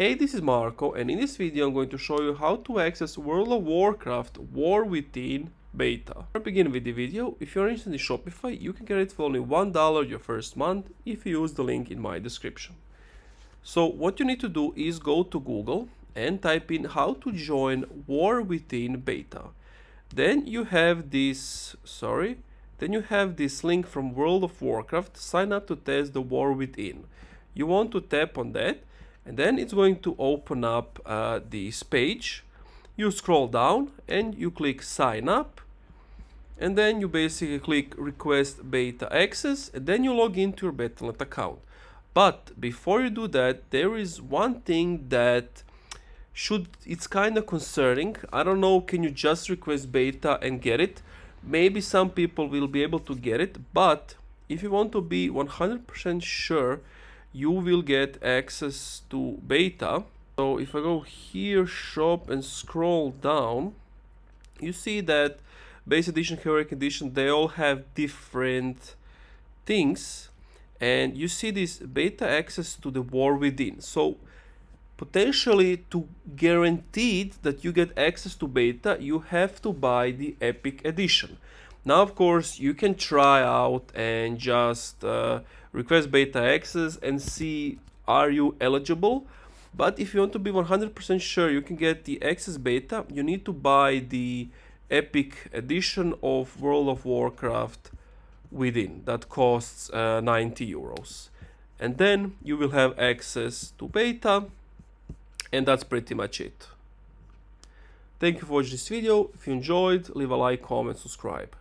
Hey, this is Marco, and in this video I'm going to show you how to access World of Warcraft War Within beta. Before I begin with the video, if you're interested in Shopify, you can get it for only $1 your first month if you use the link in my description. So what you need to do is go to Google and type in how to join War Within beta. Then you have this link from World of Warcraft, sign up to test the War Within. You want to tap on that, and then it's going to open up this page. You scroll down and you click sign up, and then you basically click request beta access, and then you log into your Battle.net account. But before you do that, there is one thing that it's kind of concerning. I don't know, can you just request beta and get it? Maybe some people will be able to get it, but if you want to be 100% sure you will get access to beta. So if I go here, shop, and scroll down, you see that base edition, heroic edition, they all have different things, and you see this beta access to the War Within. So potentially, to guarantee that you get access to beta, you have to buy the Epic Edition. Now, of course, you can try out and just request beta access and see are you eligible. But if you want to be 100% sure you can get the access beta, you need to buy the Epic Edition of World of Warcraft Within. That costs 90 euros. And then you will have access to beta. And that's pretty much it. Thank you for watching this video. If you enjoyed, leave a like, comment, subscribe.